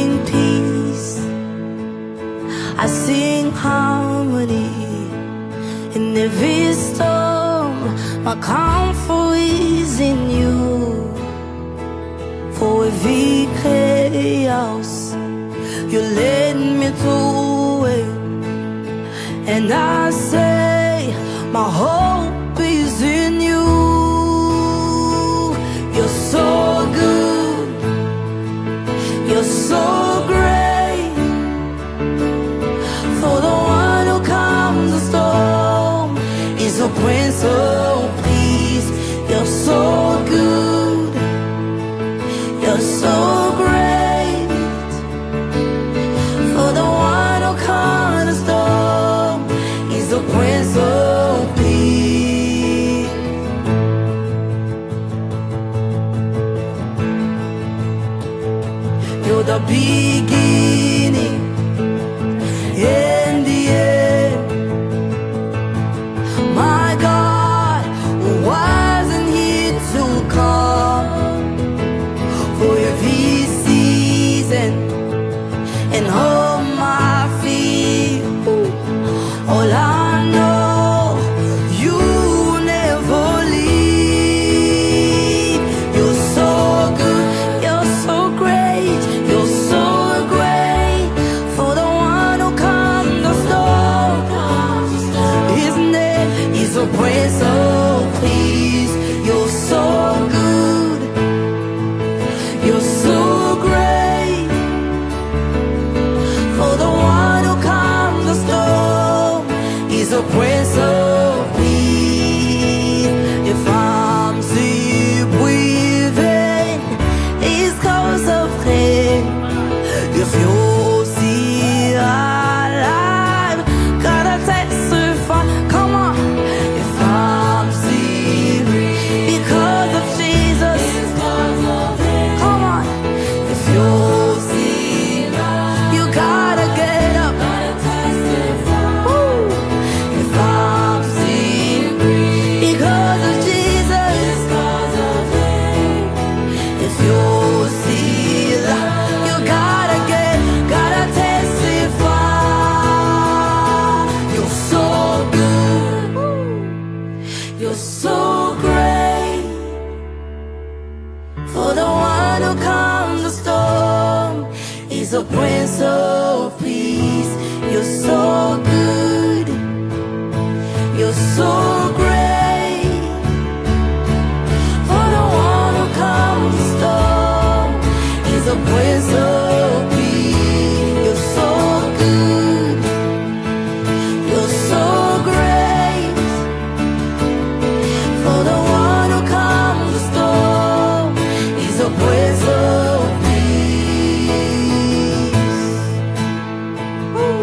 sing peace, I sing harmony. In every storm, my comfort is in you. For every chaos, you led me through it. And I say, my hope is in you. You're so good, you're so great. For the one who calms the storm is a Prince of Peace. You're so good, you're so great. For the one who calms the storm is the Prince of Peace. You're the beginning and the end. My God wasn't here to come for every season and hold my feet. All I know, you never leave. You're so good, you're so great, you're so great. For the one who calms the storm, his name is a Prince of Peace. You're so good, you're so great. For the one who calms the storm, he's a Prince of Peace. If I'm still breathing, it's cause of him. If you're still alive, gotta testify. Come on. If I'm still because of Jesus, come on. If you're still, you gotta get up. Woo. If I'm still because of Jesus, if you're still, you gotta testify. You're so good, you're so great. For the one who calms the storm is a Prince of Peace. You're so good, you're so great. For the one who calms the storm is a Prince of Peace. You're so good, you're so great. For the one who calms the storm is a Prince of Peace. Woo.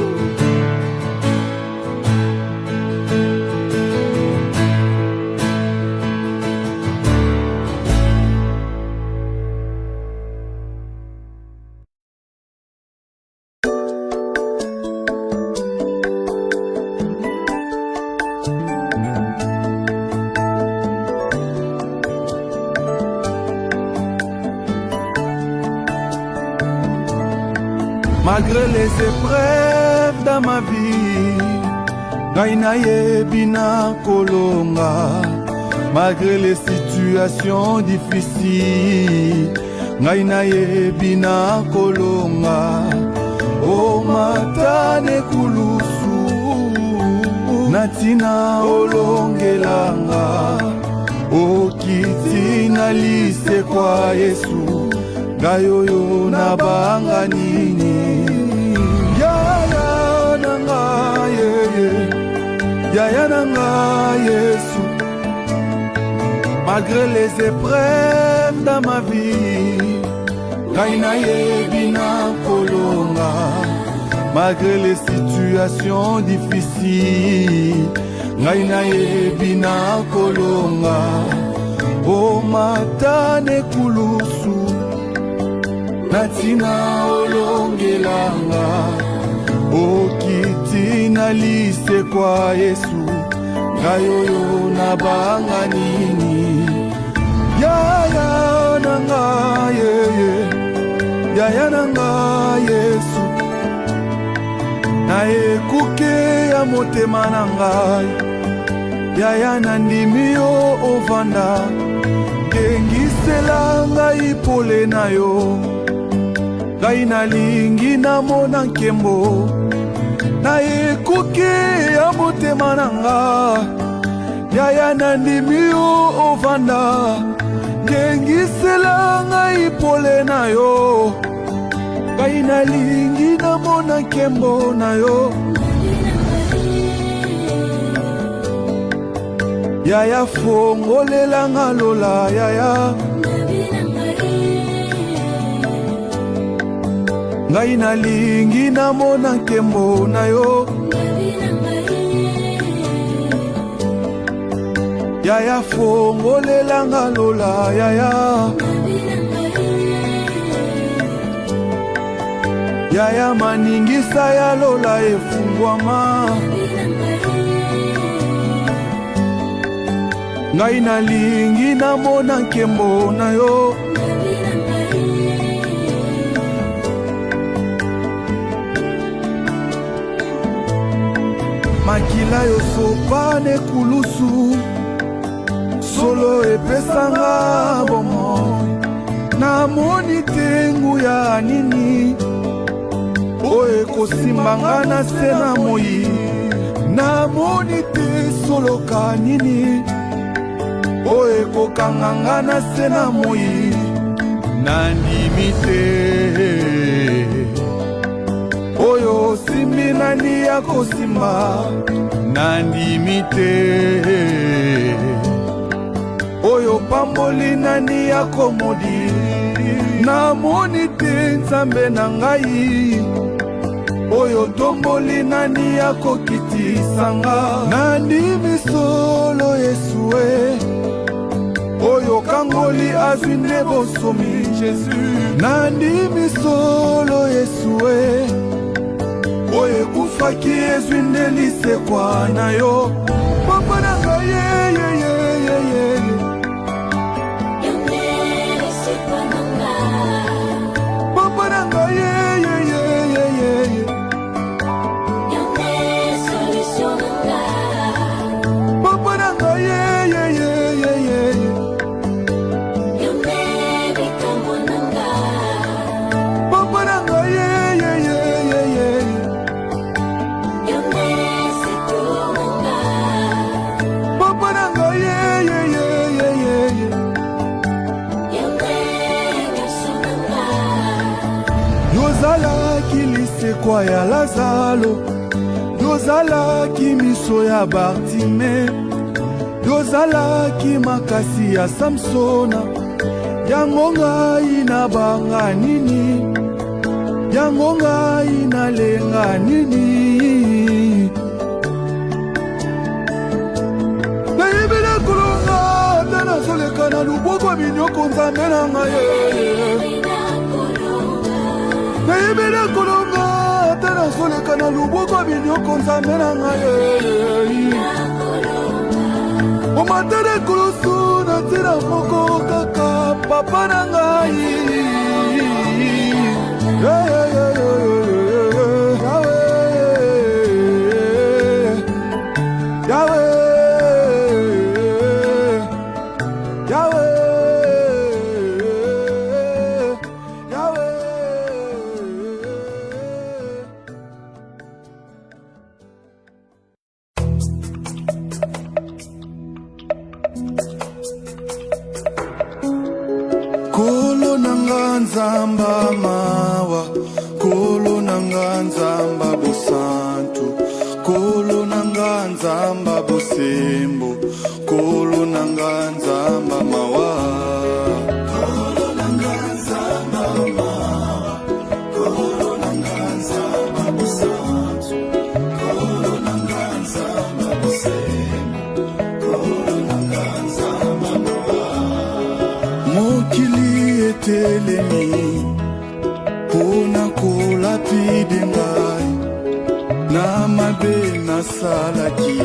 Malgré les épreuves dans ma vie, ngai nayebi na kolonga. Malgré les situations difficiles, ngai nayebi na kolonga. O matane kulusu, natina olongelanga. O kiti na lise kwa Yesu, gayoyo na banga nini. Yaya nanga yeye, yaya nanga Yesu. Malgré les épreuves dans ma vie, ngai nayebi na kolonga. Malgré les situations difficiles, ngai nayebi na kolonga. O matane kulusu, natina olongelanga. O kiti na lise kwa Yesu, gayoyo na banga nini. Yaya nanga yeye, yaya nanga Yesu, na ekuke ya motema na ngai. Yaya nandimi yo ovanda, ngengisela ngai pole na yo. Ngai nalingi namona nkembo, na ekuke ya motema na ngai. Yaya nandimi yo ovanda, ngengisela ngai pole na yo. Ngai nalingi namona nkembo na yo. Yaya fongolela nga lola yaya, ngai nalingi namona nkembo na yo. Yaya fongolela nga lola yaya, yaya maningisa ya lola efungwama. Ngai nalingi namona nkembo na yo. Makila yo sopane kulusu, solo epesanga bomoi. Namoni tengu ya nini, oye kosimbanga na se na moi. Namoni te solo ka nini, oye kokanganga na se na moi. Nandimi te oyo simbi nani ya kosimba. Nandimi te oyo pamboli nani ya komodi. Namoni te nzambe na ngai, oyo tomboli nani ya kokitisanga. Nandimi solo Yesue, oyo kangoli azwi nde bosomi Jésus. Nandimi solo Yesue, oyo ekufaki ezwi nde lisekwa na yo. Papa na ngai yeyeyeyeye, papa na ngai yeyeyeyeye, papa na ngai yeyeyeyeye, papa na ngai yeyeyeyeye, papa na ngai yeyeyeyeye. Yozalaki lisekwa ya Lazalo, yozalaki miso ya Bartime, yozalaki makasi ya Samsona. Yango ngai nabanga nini, yango ngai nalenga nini. Nayebela kolonga ata nazoleka na luboko minyoko nzambe na ngai. Nayebela kolonga ata nazoleka na luboko minyoko nzambe na ngai. Omatele kulusu na nzela moko kaka papa na ngai. Kolo nanga nzamba mawa, kolo nanga nzamba bosantu, kolo nanga nzamba bosembo, kolo nanga nzamba mawa. Kolo nanga nzamba mawa, kolo nanga nzamba bosantu, kolo nanga nzamba bosembo, kolo nanga nzamba mawa. Mokili etelemi pona kolapide ngai, na mabe nasalaki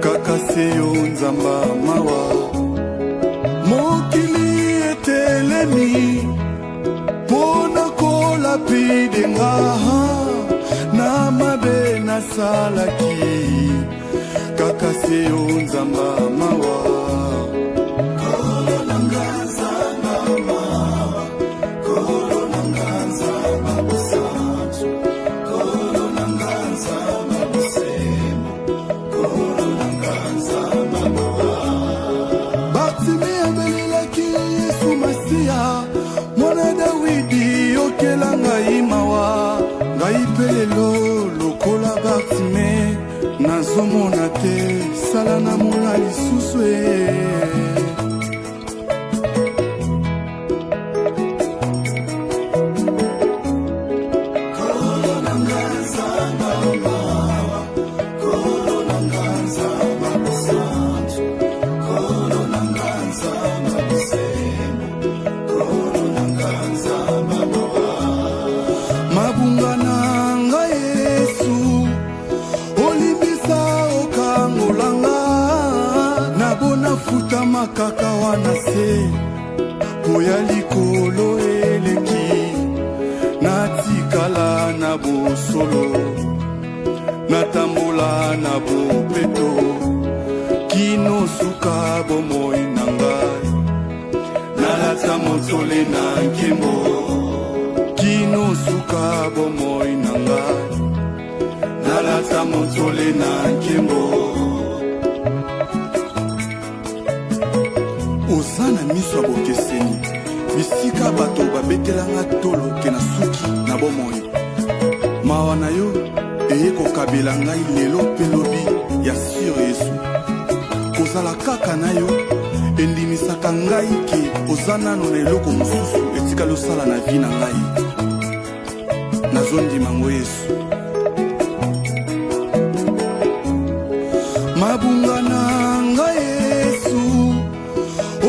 kaka se yo nzamba mawa. Mokili etelemi pona rapide nga na mabe nasalaki kaka se yo nzamba mawa kolo nanga nzamba mawa kolo nanga nzamba busantu kolo nanga nzamba busemo kolo nanga nzamba mawa Bartime abelelaki Yesu Masiya mwana Dawidi yokela ngai mawa ngai pe lelo lokola Bartime nazomona te sala na mona lisusu kolo nanga nzamba mawa kolo nanga nzamba busantu kolo nanga nzamba busemo kolo nanga nzamba mawa mabunga na ngai Yesu olimbisa okangolanga nabona futa makaka wana se poya likolo eleki natikala na bosolo natambola na bopeto kino suka bomoi na ngai nalata motole na nkembo kino suka bomoi na ngai nalata motole na nkembo oza na miso ya bokeseni bisika bato babetelanga tolo ke na suki na bomoi mawa na yo eye kokabela ngai lelo mpe lobi ya sio Yesu kozala kaka na yo endimisaka ngai ke oza nano na eloko mosusu etikali osala na vi na ngai nazondima ngo Yesu mabunga na ngai Yesu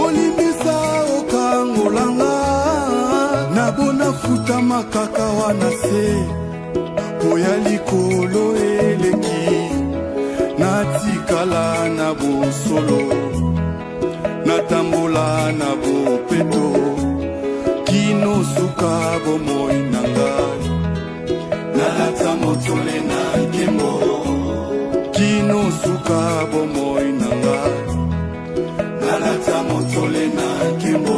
olimbisa okangolanga nabona futa makaka wana se poya likolo eleki natikala na bosolo natambola na bopeto kino suka bomoi na ngai nalata motole na nkembo kino suka bomoi na ngai nalata motole na nkembo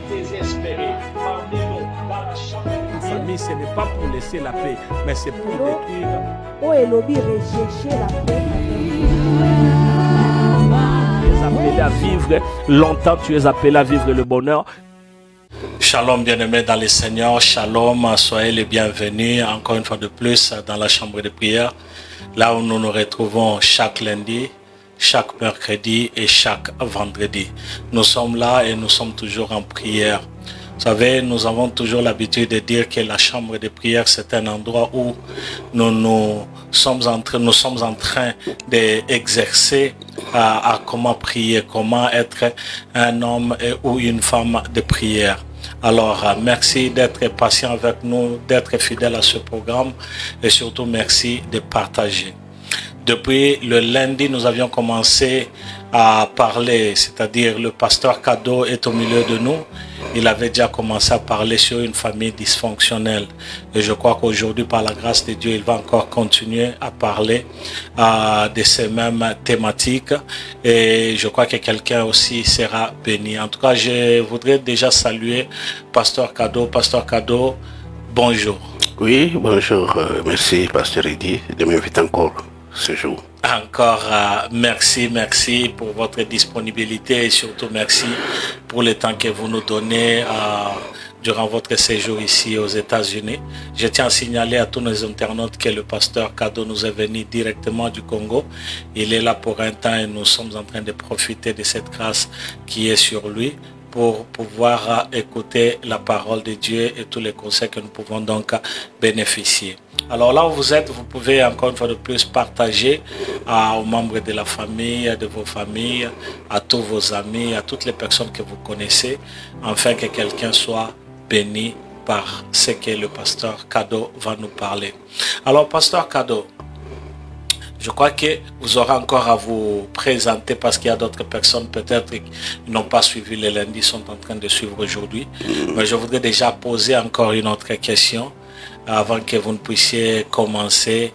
Désespéré, parlez-nous dans la chambre. Une famille, ce n'est pas pour laisser la paix, mais c'est pour détruire. Oh, Elobi, rechercher la paix. Tu es appelé à vivre longtemps, tu es appelé à vivre le bonheur. Shalom bien-aimés dans le Seigneur, shalom, soyez les bienvenus encore une fois de plus dans la chambre de prière, là où nous nous retrouvons chaque lundi, chaque mercredi et chaque vendredi. Nous sommes là et nous sommes toujours en prière. Vous savez, nous avons toujours l'habitude de dire que la chambre de prière, c'est un endroit où nous sommes en train d'exercer à comment prier, comment être un homme ou une femme de prière. Alors, merci d'être patient avec nous, d'être fidèle à ce programme et surtout merci de partager. Depuis le lundi, nous avions commencé à parler, c'est-à-dire le pasteur Kado est au milieu de nous. Il avait déjà commencé à parler sur une famille dysfonctionnelle. Et je crois qu'aujourd'hui, par la grâce de Dieu, il va encore continuer à parler de ces mêmes thématiques. Et je crois que quelqu'un aussi sera béni. En tout cas, je voudrais déjà saluer pasteur Kado. Pasteur Kado, bonjour. Oui, bonjour. Merci, pasteur Eddy, de m'inviter encore ce jour. Encore merci pour votre disponibilité et surtout merci pour le temps que vous nous donnez durant votre séjour ici aux États-Unis. Je tiens à signaler à tous nos internautes que le pasteur Kado nous est venu directement du Congo. Il est là pour un temps et nous sommes en train de profiter de cette grâce qui est sur lui pour pouvoir écouter la parole de Dieu et tous les conseils que nous pouvons donc bénéficier. Alors là où vous êtes, vous pouvez encore une fois de plus partager aux membres de la famille, de vos familles, à tous vos amis, à toutes les personnes que vous connaissez, afin que quelqu'un soit béni par ce que le pasteur Kado va nous parler. Alors, pasteur Kado, je crois que vous aurez encore à vous présenter parce qu'il y a d'autres personnes peut-être qui n'ont pas suivi le lundi, sont en train de suivre aujourd'hui. Mais je voudrais déjà poser encore une autre question avant que vous ne puissiez commencer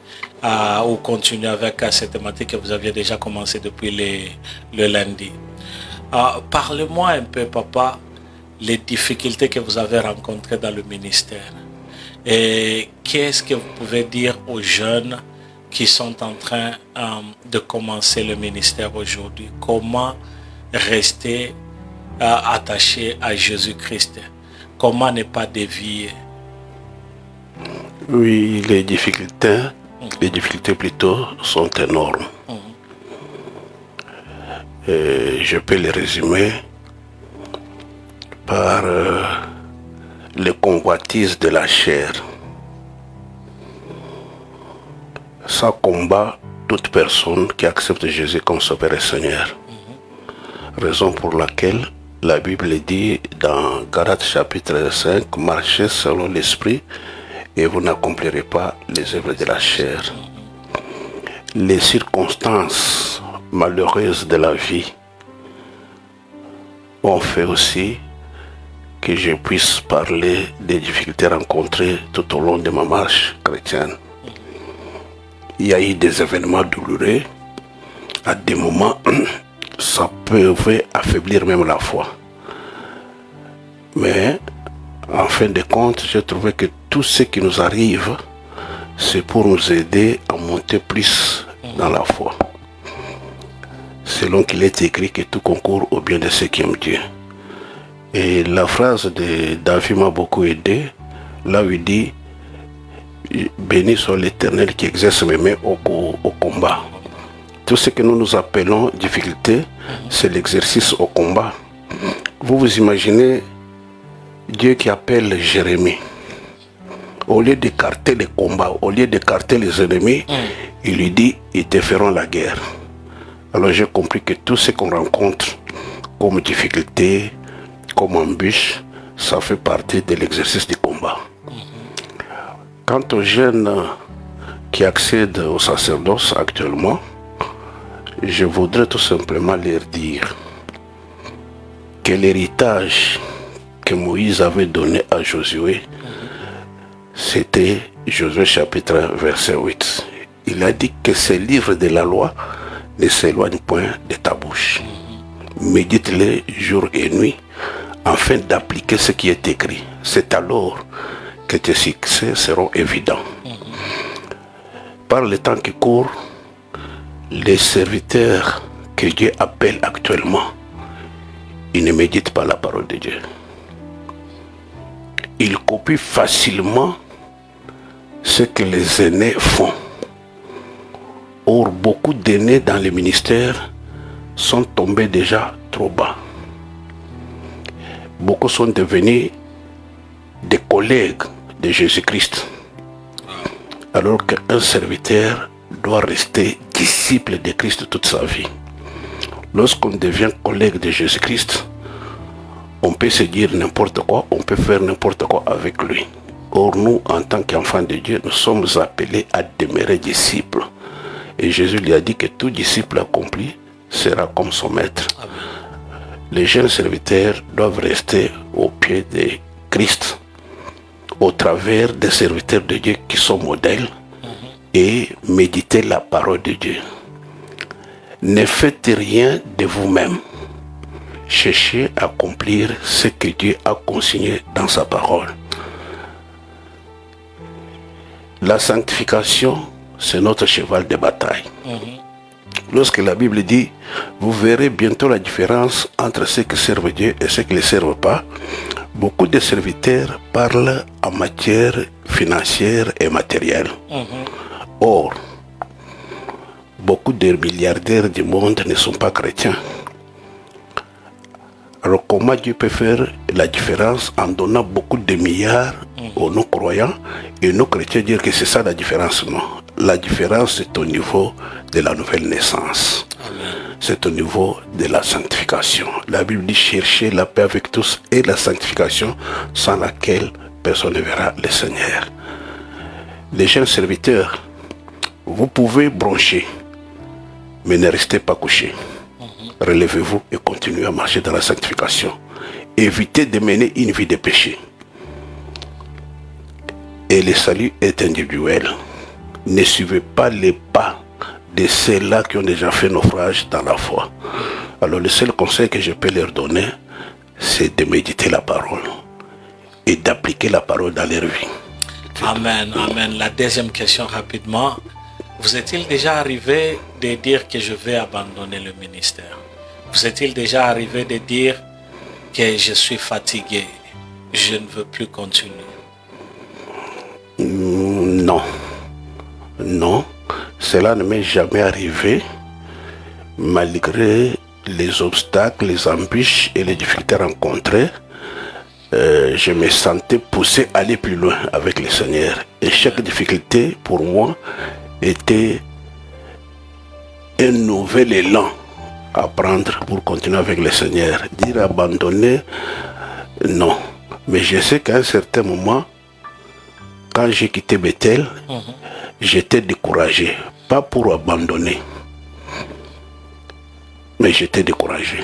ou continuer avec cette thématique que vous aviez déjà commencé depuis le lundi. Parlez-moi un peu, papa, les difficultés que vous avez rencontrées dans le ministère. Et qu'est-ce que vous pouvez dire aux jeunes qui sont en train de commencer le ministère aujourd'hui? Comment rester attaché à Jésus-Christ? Comment ne pas dévier? Oui, les difficultés plutôt sont énormes. Je peux les résumer par les convoitises de la chair. Ça combat toute personne qui accepte Jésus comme Sauveur et Seigneur. Raison pour laquelle la Bible dit dans Galates chapitre 5, marchez selon l'esprit et vous n'accomplirez pas les œuvres de la chair. Les circonstances malheureuses de la vie ont fait aussi que je puisse parler des difficultés rencontrées tout au long de ma marche chrétienne. Il y a eu des événements douloureux. À des moments, ça pouvait affaiblir même la foi. Mais, en fin de compte, j'ai trouvé que tout ce qui nous arrive, c'est pour nous aider à monter plus dans la foi. Selon qu'il est écrit que tout concourt au bien de ceux qui aiment Dieu. Et la phrase de David m'a beaucoup aidé, là où il dit « Béni soit l'Éternel qui exerce mes mains au combat ». Tout ce que nous nous appelons difficulté, c'est l'exercice au combat. Vous imaginez Dieu qui appelle Jérémie. Au lieu d'écarter les combats, au lieu d'écarter les ennemis, il lui dit « Ils te feront la guerre ». Alors j'ai compris que tout ce qu'on rencontre comme difficulté, comme embûche, ça fait partie de l'exercice du combat. Quant aux jeunes qui accèdent au sacerdoce actuellement, je voudrais tout simplement leur dire que l'héritage que Moïse avait donné à Josué, c'était Josué chapitre 1, verset 8. Il a dit que ces livres de la loi ne s'éloignent point de ta bouche. Médite-les jour et nuit afin d'appliquer ce qui est écrit. C'est alors que tes succès seront évidents. Par le temps qui court, les serviteurs que Dieu appelle actuellement, ils ne méditent pas la parole de Dieu. Ils copient facilement ce que les aînés font. Or, beaucoup d'aînés dans les ministères sont tombés déjà trop bas. Beaucoup sont devenus des collègues de Jésus-Christ. Alors qu'un serviteur doit rester disciple de Christ toute sa vie. Lorsqu'on devient collègue de Jésus-Christ, on peut se dire n'importe quoi, on peut faire n'importe quoi avec lui. Or, nous, en tant qu'enfants de Dieu, nous sommes appelés à demeurer disciples. Et Jésus lui a dit que tout disciple accompli sera comme son maître. Amen. Les jeunes serviteurs doivent rester au pied de Christ, au travers des serviteurs de Dieu qui sont modèles, et méditer la parole de Dieu. Ne faites rien de vous-même. Cherchez à accomplir ce que Dieu a consigné dans sa parole. La sanctification c'est notre cheval de bataille. Lorsque la Bible dit, vous verrez bientôt la différence entre ceux qui servent Dieu et ceux qui ne le servent pas, beaucoup de serviteurs parlent en matière financière et matérielle. Or, beaucoup de milliardaires du monde ne sont pas chrétiens. Alors comment Dieu peut faire la différence en donnant beaucoup de milliards aux non-croyants et nos chrétiens dire que c'est ça la différence? Non. La différence c'est au niveau de la nouvelle naissance. C'est au niveau de la sanctification. La Bible dit chercher la paix avec tous et la sanctification sans laquelle personne ne verra le Seigneur. Les jeunes serviteurs, vous pouvez broncher, mais ne restez pas couchés. Relevez-vous et continuez à marcher dans la sanctification. Évitez de mener une vie de péché. Et le salut est individuel. Ne suivez pas les pas de ceux-là qui ont déjà fait naufrage dans la foi. Alors le seul conseil que je peux leur donner, c'est de méditer la parole et d'appliquer la parole dans leur vie. Amen, amen. La deuxième question rapidement. Vous est-il déjà arrivé de dire que je vais abandonner le ministère? Vous est-il déjà arrivé de dire que je suis fatigué, je ne veux plus continuer? Non. Non. Cela ne m'est jamais arrivé, malgré les obstacles, les embûches et les difficultés rencontrées. Je me sentais poussé à aller plus loin avec le Seigneur. Et chaque difficulté, pour moi, était un nouvel élan à prendre pour continuer avec le Seigneur. Dire abandonner, non. Mais je sais qu'à un certain moment, quand j'ai quitté Bethel, j'étais découragé. Pas pour abandonner, mais j'étais découragé.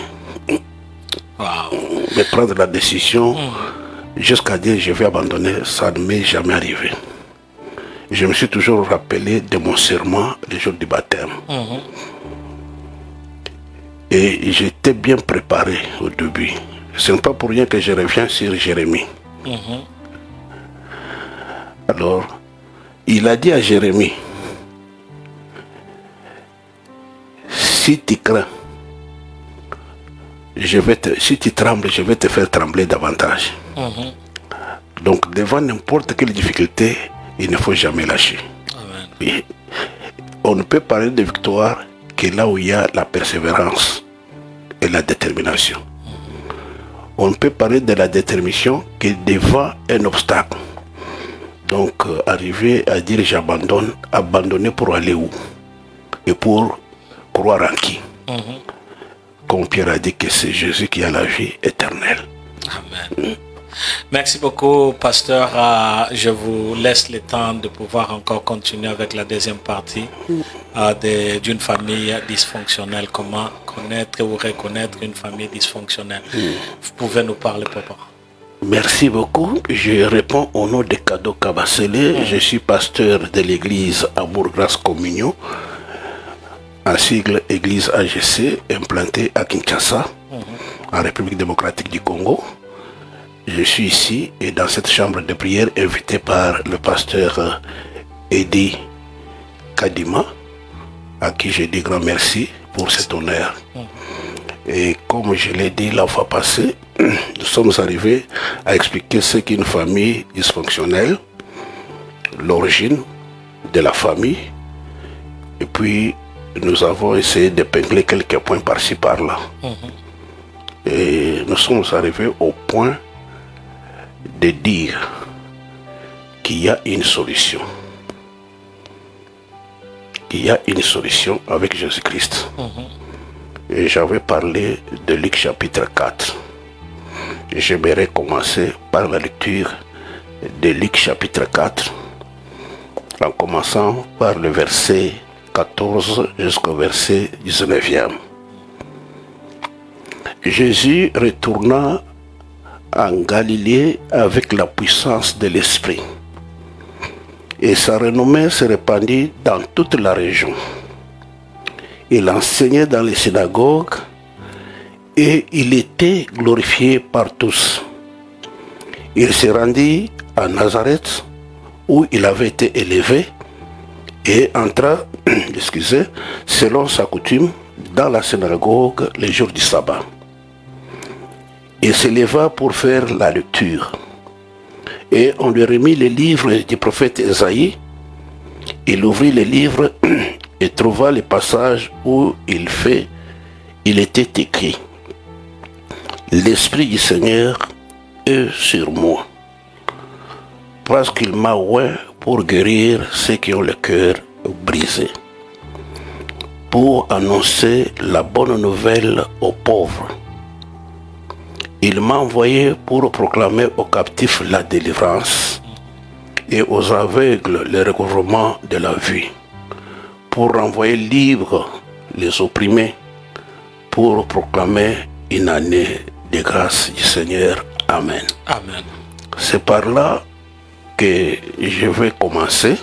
Mais prendre la décision jusqu'à dire je vais abandonner, ça ne m'est jamais arrivé. Je me suis toujours rappelé de mon serment le jour du baptême. Et j'étais bien préparé au début. Ce n'est pas pour rien que je reviens sur Jérémie. Alors, il a dit à Jérémie, si tu crains, si tu trembles, je vais te faire trembler davantage. Donc, devant n'importe quelle difficulté, il ne faut jamais lâcher. Et on ne peut parler de victoire que là où il y a la persévérance et la détermination. On ne peut parler de la détermination que devant un obstacle. Donc, arriver à dire j'abandonne, abandonner pour aller où? Et pour croire en qui? Comme Pierre a dit que c'est Jésus qui a la vie éternelle. Amen. Merci beaucoup, pasteur. Je vous laisse le temps de pouvoir encore continuer avec la deuxième partie d'une famille dysfonctionnelle. Comment connaître ou reconnaître une famille dysfonctionnelle. Vous pouvez nous parler, papa? Merci beaucoup. Je réponds au nom de Kado Kabasele. Je suis pasteur de l'église Amour Grâce Communion, en sigle église AGC, implantée à Kinshasa, en République démocratique du Congo. Je suis ici et dans cette chambre de prière invité par le pasteur Edi Kadima, à qui je dis grand merci pour cet honneur. Et comme je l'ai dit la fois passée, nous sommes arrivés à expliquer ce qu'est une famille dysfonctionnelle, l'origine de la famille, et puis nous avons essayé d'épingler quelques points par-ci par-là. Et nous sommes arrivés au point de dire qu'il y a une solution. Il y a une solution avec Jésus-Christ. Et j'avais parlé de Luc chapitre 4. J'aimerais commencer par la lecture de Luc chapitre 4, en commençant par le verset 14 jusqu'au verset 19e. Jésus retourna en Galilée avec la puissance de l'Esprit, et sa renommée se répandit dans toute la région. Il enseignait dans les synagogues et il était glorifié par tous. Il se rendit à Nazareth où il avait été élevé et entra, excusez, selon sa coutume, dans la synagogue les jours du sabbat. Il se leva pour faire la lecture. Et on lui remit les livres du prophète Ésaïe. Il ouvrit les livres et trouva les passages où il était écrit: L'Esprit du Seigneur est sur moi, parce qu'il m'a oint pour guérir ceux qui ont le cœur brisé, pour annoncer la bonne nouvelle aux pauvres. Il m'a envoyé pour proclamer aux captifs la délivrance et aux aveugles le recouvrement de la vue, pour renvoyer libres les opprimés, pour proclamer une année de grâce du Seigneur. Amen. Amen. C'est par là que je vais commencer.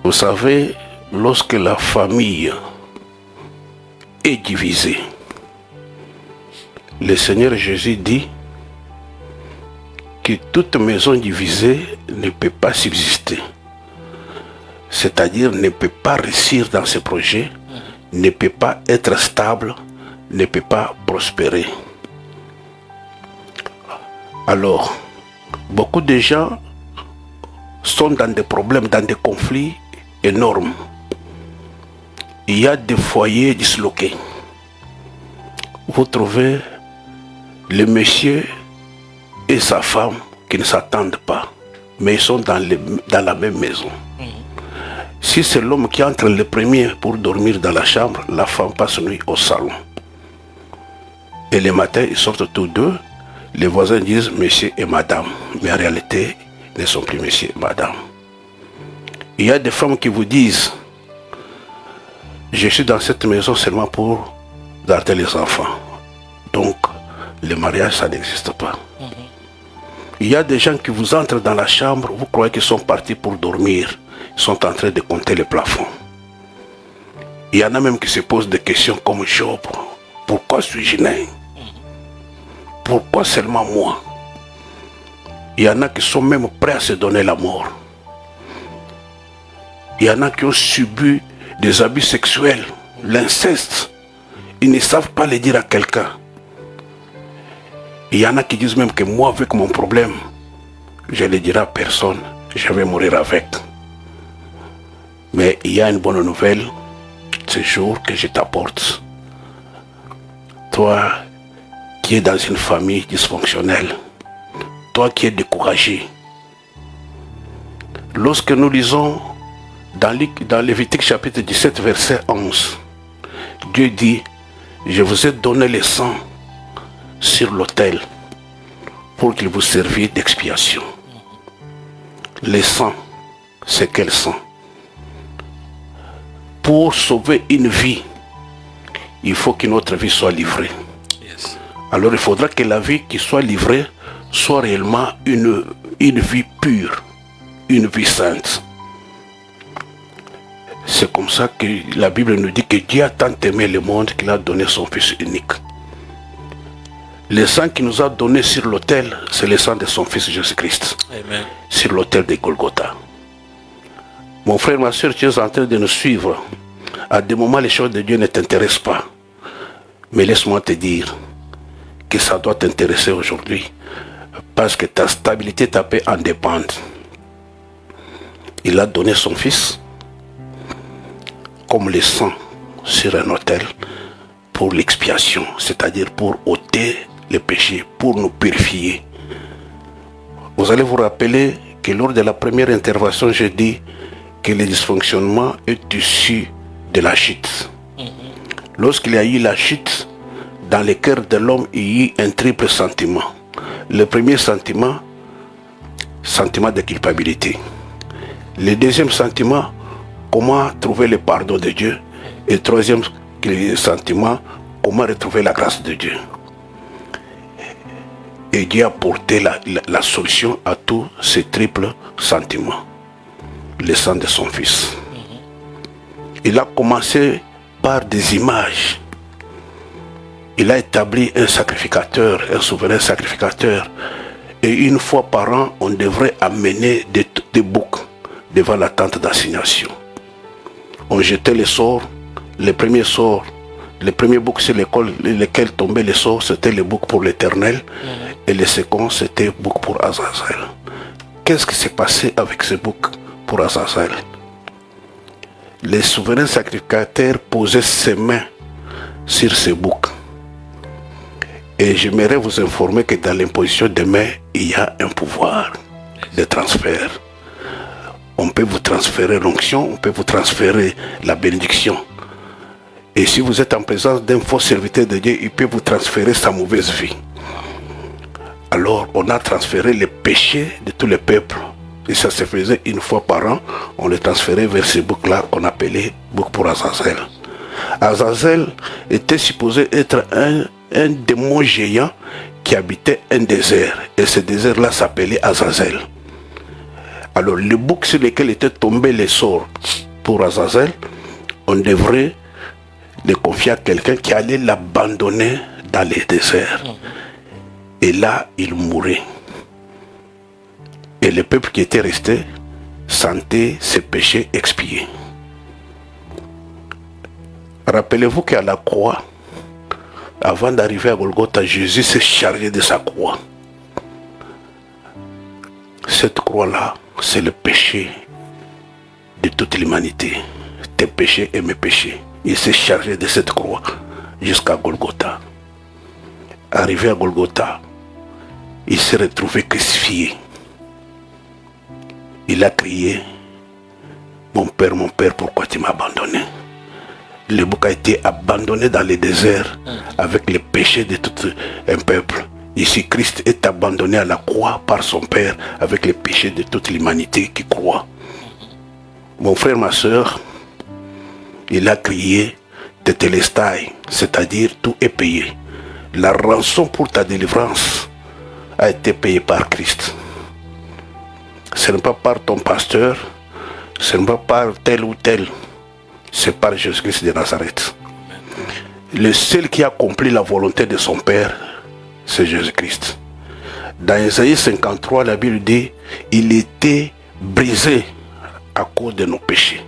Vous savez, lorsque la famille est divisée, le Seigneur Jésus dit que toute maison divisée ne peut pas subsister. C'est-à-dire ne peut pas réussir dans ses projets, ne peut pas être stable, ne peut pas prospérer. Alors, beaucoup de gens sont dans des problèmes, dans des conflits énormes. Il y a des foyers disloqués. Vous trouvez le monsieur et sa femme qui ne s'attendent pas, mais ils sont dans la même maison. Si c'est l'homme qui entre le premier pour dormir dans la chambre, la femme passe nuit au salon. Et le matin, ils sortent tous deux. Les voisins disent monsieur et madame, mais en réalité, ils ne sont plus monsieur et madame. Il y a des femmes qui vous disent: je suis dans cette maison seulement pour garder les enfants. Donc, le mariage, ça n'existe pas. Il y a des gens qui vous entrent dans la chambre, vous croyez qu'ils sont partis pour dormir. Ils sont en train de compter les plafonds. Il y en a même qui se posent des questions comme Job. Pourquoi suis-je né? Pourquoi seulement moi? Il y en a qui sont même prêts à se donner la mort. Il y en a qui ont subi des abus sexuels, l'inceste. Ils ne savent pas le dire à quelqu'un. Il y en a qui disent même que moi, avec mon problème, je ne le dirai à personne, je vais mourir avec. Mais il y a une bonne nouvelle, ce jour que je t'apporte. Toi qui es dans une famille dysfonctionnelle, toi qui es découragé. Lorsque nous lisons dans Lévitique chapitre 17, verset 11, Dieu dit: je vous ai donné le sang sur l'autel pour qu'il vous serve d'expiation. Le sang, c'est quel sang? Pour sauver une vie, il faut qu'une autre vie soit livrée. Yes. Alors il faudra que la vie qui soit livrée soit réellement une vie pure, une vie sainte. C'est comme ça que la Bible nous dit que Dieu a tant aimé le monde qu'il a donné son Fils unique. Le sang qu'il nous a donné sur l'autel, c'est le sang de son Fils Jésus-Christ. Amen. Sur l'autel de Golgotha. Mon frère, ma soeur, tu es en train de nous suivre. À des moments, les choses de Dieu ne t'intéressent pas. Mais laisse-moi te dire que ça doit t'intéresser aujourd'hui. Parce que ta stabilité, ta paix en dépendent. Il a donné son Fils comme le sang sur un autel pour l'expiation, c'est-à-dire pour ôter les péchés, pour nous purifier. Vous allez vous rappeler que lors de la première intervention, j'ai dit que le dysfonctionnement est issu de la chute. Lorsqu'il y a eu la chute, dans le cœur de l'homme, il y a eu un triple sentiment. Le premier sentiment, sentiment de culpabilité. Le deuxième sentiment, comment trouver le pardon de Dieu. Et le troisième sentiment, comment retrouver la grâce de Dieu. Et Dieu a apporté la solution à tous ces triples sentiments. Le sang de son Fils. Il a commencé par des images. Il a établi un sacrificateur, un souverain sacrificateur. Et une fois par an, on devrait amener des boucs, devant la tente d'assignation. On jetait les sorts, les premiers sorts, les premiers boucs sur lesquels tombaient les sorts, c'était les boucs pour l'Éternel, et les seconds, c'était boucs pour Azazel. Qu'est-ce qui s'est passé avec ces boucs pour Azazel? Les souverains sacrificateurs posaient ses mains sur ces boucs. Et j'aimerais vous informer que dans l'imposition des mains, il y a un pouvoir de transfert. On peut vous transférer l'onction, on peut vous transférer la bénédiction. Et si vous êtes en présence d'un faux serviteur de Dieu, il peut vous transférer sa mauvaise vie. Alors on a transféré les péchés de tous les peuples. Et ça se faisait une fois par an. On les transférait vers ces boucs-là qu'on appelait boucs pour Azazel. Azazel était supposé être un démon géant qui habitait un désert. Et ce désert-là s'appelait Azazel. Alors les boucs sur lesquels étaient tombés les sorts pour Azazel, on devrait les confier à quelqu'un qui allait l'abandonner dans les déserts. Et là, il mourait. Et le peuple qui était resté sentait ses péchés expiés. Rappelez-vous qu'à la croix, avant d'arriver à Golgotha, Jésus s'est chargé de sa croix. Cette croix-là, c'est le péché de toute l'humanité. Tes péchés et mes péchés. Il s'est chargé de cette croix jusqu'à Golgotha. Arrivé à Golgotha, il s'est retrouvé crucifié. Il a crié, mon père, pourquoi tu m'as abandonné? Le bouc a été abandonné dans le désert avec les péchés de tout un peuple. Ici, Christ est abandonné à la croix par son Père avec les péchés de toute l'humanité qui croit. Mon frère, ma soeur, il a crié, Tetelestai, c'est-à-dire tout est payé. La rançon pour ta délivrance a été payée par Christ. Ce n'est pas par ton pasteur, ce n'est pas par tel ou tel, c'est par Jésus-Christ de Nazareth. Le seul qui a accompli la volonté de son Père, c'est Jésus-Christ. Dans Isaïe 53, la Bible dit, il était brisé à cause de nos péchés.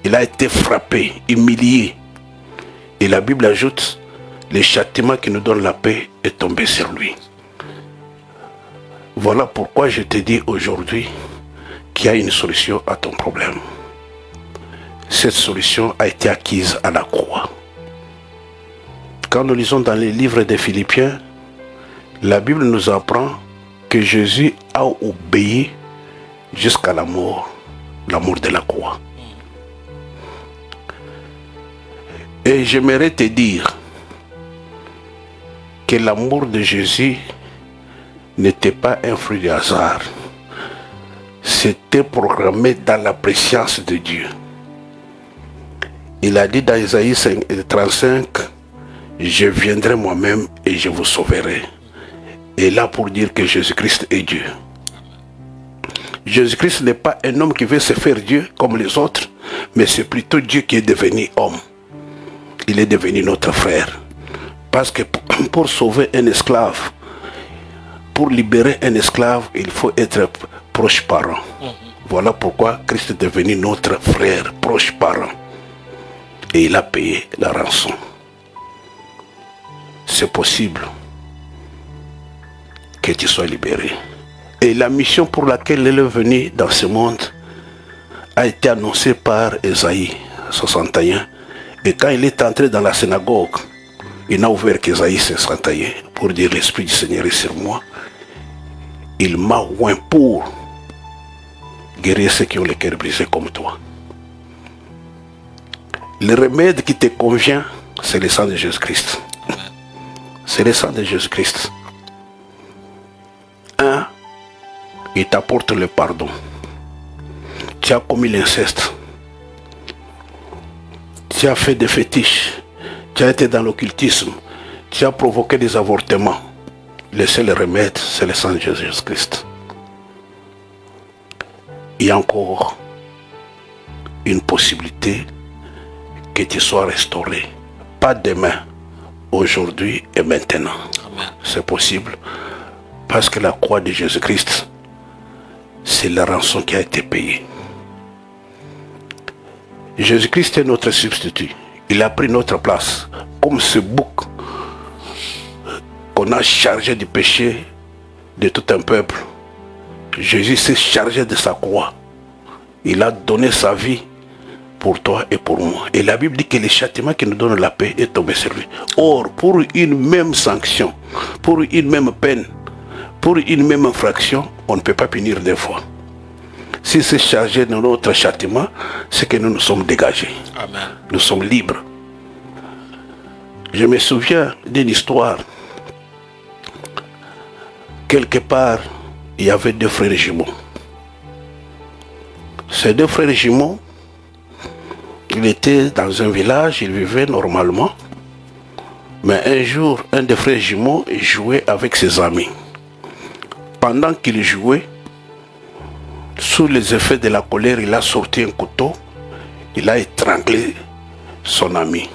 Il a été frappé, humilié. Et la Bible ajoute, le châtiment qui nous donne la paix est tombé sur lui. Voilà pourquoi je te dis aujourd'hui qu'il y a une solution à ton problème. Cette solution a été acquise à la croix. Quand nous lisons dans les livres des Philippiens, la Bible nous apprend que Jésus a obéi jusqu'à la mort de la croix. Et j'aimerais te dire que l'amour de Jésus n'était pas un fruit du hasard. C'était programmé dans la préscience de Dieu. Il a dit dans Isaïe 35, je viendrai moi-même et je vous sauverai. Et là pour dire que Jésus-Christ est Dieu. Jésus-Christ n'est pas un homme qui veut se faire Dieu comme les autres, mais c'est plutôt Dieu qui est devenu homme. Il est devenu notre frère. Parce que pour sauver un esclave, pour libérer un esclave, il faut être proche parent. Voilà pourquoi Christ est devenu notre frère, proche parent. Et il a payé la rançon. C'est possible que tu sois libéré. Et la mission pour laquelle il est venu dans ce monde a été annoncée par Ésaïe 61. Et quand il est entré dans la synagogue, il n'a ouvert qu'Ésaïe 61 pour dire l'Esprit du Seigneur est sur moi. Il m'a oint pour guérir ceux qui ont le cœur brisé comme toi. Le remède qui te convient, c'est le sang de Jésus-Christ. C'est le sang de Jésus-Christ. Il t'apporte le pardon. Tu as commis l'inceste. Tu as fait des fétiches. Tu as été dans l'occultisme. Tu as provoqué des avortements. Le seul remède, c'est le sang de Jésus-Christ. Il y a encore une possibilité que tu sois restauré. Pas demain, aujourd'hui et maintenant. C'est possible parce que la croix de Jésus-Christ, c'est la rançon qui a été payée. Jésus-Christ est notre substitut. Il a pris notre place. Comme ce bouc qu'on a chargé du péché de tout un peuple. Jésus s'est chargé de sa croix. Il a donné sa vie pour toi et pour moi. Et la Bible dit que le châtiment qui nous donne la paix est tombé sur lui. Or, pour une même sanction, pour une même peine, pour une même infraction, on ne peut pas punir deux fois. Si c'est chargé de notre châtiment, c'est que nous nous sommes dégagés. Amen. Nous sommes libres. Je me souviens d'une histoire. Quelque part, il y avait deux frères jumeaux. Ces deux frères jumeaux, ils étaient dans un village, ils vivaient normalement. Mais un jour, un des frères jumeaux jouait avec ses amis. Pendant qu'il jouait, sous les effets de la colère, il a sorti un couteau, il a étranglé son ami.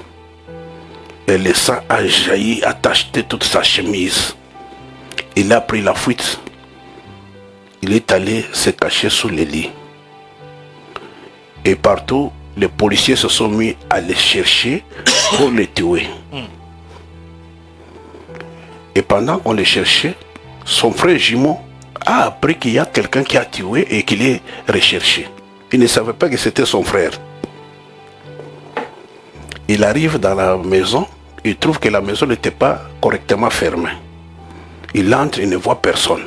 Et le sang a jailli, a tacheté toute sa chemise. Il a pris la fuite. Il est allé se cacher sous les lits. Et partout, les policiers se sont mis à le chercher pour le tuer. Et pendant qu'on le cherchait, son frère jumeau a appris qu'il y a quelqu'un qui a tué et qu'il est recherché. Il ne savait pas que c'était son frère. Il arrive dans la maison, il trouve que la maison n'était pas correctement fermée. Il entre, il ne voit personne.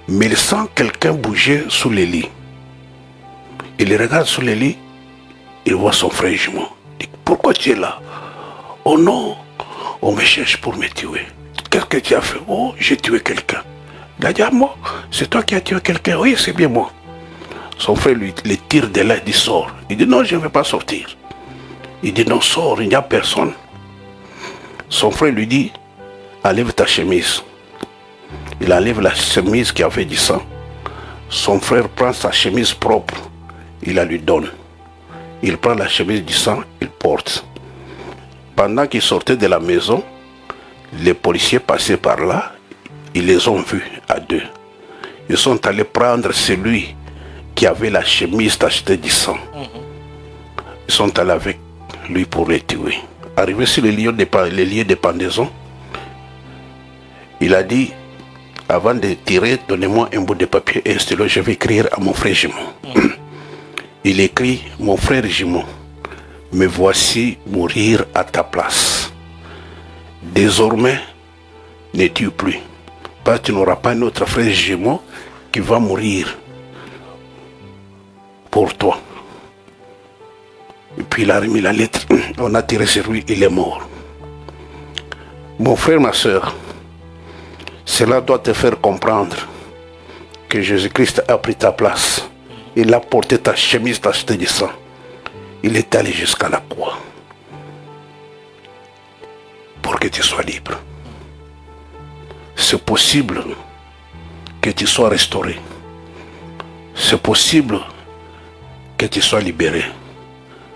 Mais il sent quelqu'un bouger sous les lits. Il regarde sous les lits, il voit son frère jumeau. Il dit, pourquoi tu es là? Oh non, on me cherche pour me tuer. Qu'est-ce que tu as fait? Oh, j'ai tué quelqu'un. Il a dit, ah, moi, c'est toi qui as tué quelqu'un? Oui, c'est bien moi. Son frère lui le tire de là, il dit, sors. Il dit, non, je ne vais pas sortir. Il dit, non, sors, il n'y a personne. Son frère lui dit, enlève ta chemise. Il enlève la chemise qui avait du sang. Son frère prend sa chemise propre, il la lui donne. Il prend la chemise du sang, il porte. Pendant qu'ils sortaient de la maison, les policiers passaient par là, ils les ont vus à deux. Ils sont allés prendre celui qui avait la chemise tachetée du sang. Ils sont allés avec lui pour le tuer. Arrivé sur les lieux de pendaison, il a dit, avant de tirer, donnez-moi un bout de papier et un stylo, je vais écrire à mon frère jumeau. Il écrit, mon frère jumeau, me voici mourir à ta place. Désormais, ne tue plus. Parce que tu n'auras pas un autre frère jumeau qui va mourir pour toi. Et puis il a remis la lettre, on a tiré sur lui, il est mort. Mon frère, ma soeur, cela doit te faire comprendre que Jésus-Christ a pris ta place. Il a porté ta chemise tachetée de sang. Il est allé jusqu'à la croix pour que tu sois libre. C'est possible que tu sois restauré. C'est possible que tu sois libéré.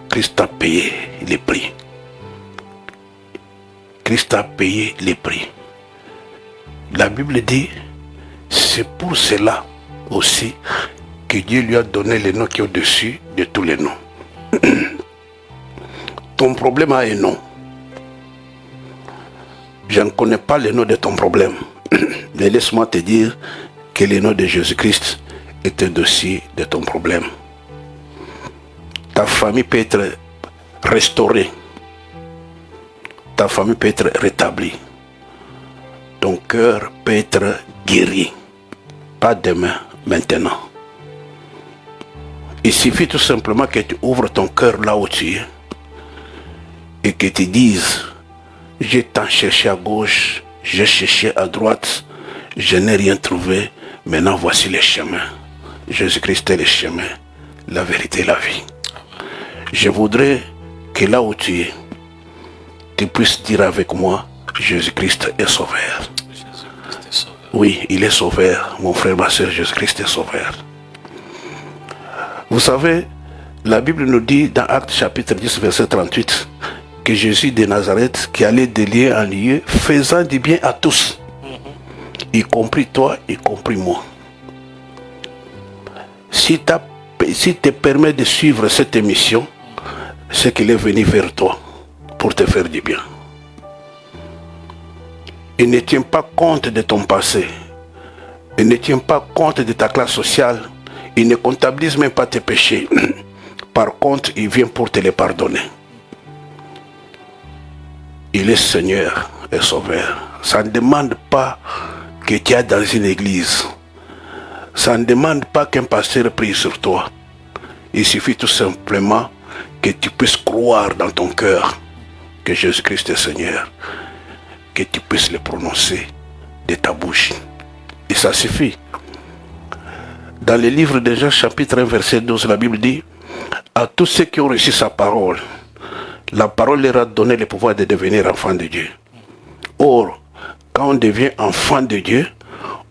Christ a payé les prix. Christ a payé les prix. La Bible dit, c'est pour cela aussi que Dieu lui a donné le nom qui est au-dessus de tous les noms. Ton problème a un nom. Je ne connais pas le nom de ton problème. Mais laisse-moi te dire que le nom de Jésus-Christ est au-dessus de ton problème. Ta famille peut être restaurée. Ta famille peut être rétablie. Ton cœur peut être guéri. Pas demain, maintenant. Il suffit tout simplement que tu ouvres ton cœur là où tu es. Et que tu dises, j'ai tant cherché à gauche, j'ai cherché à droite, je n'ai rien trouvé. Maintenant voici les chemins. Jésus-Christ est le chemin, la vérité et la vie. Je voudrais que là où tu es, tu puisses dire avec moi, Jésus-Christ est sauveur. Oui, il est sauveur. Mon frère, ma soeur, Jésus-Christ est sauveur. Vous savez, la Bible nous dit dans Actes chapitre 10, verset 38, que Jésus de Nazareth, qui allait de lieu en lieu, faisant du bien à tous, y compris toi, y compris moi. Si te permet de suivre cette émission, c'est qu'il est venu vers toi pour te faire du bien. Il ne tient pas compte de ton passé. Il ne tient pas compte de ta classe sociale. Il ne comptabilise même pas tes péchés. Par contre, il vient pour te les pardonner. Il est Seigneur et Sauveur. Ça ne demande pas que tu es dans une église. Ça ne demande pas qu'un pasteur prie sur toi. Il suffit tout simplement que tu puisses croire dans ton cœur que Jésus-Christ est Seigneur. Que tu puisses le prononcer de ta bouche. Et ça suffit. Dans le livre de Jean chapitre 1 verset 12, la Bible dit: à tous ceux qui ont reçu sa parole, la parole leur a donné le pouvoir de devenir enfants de Dieu. Or, quand on devient enfant de Dieu,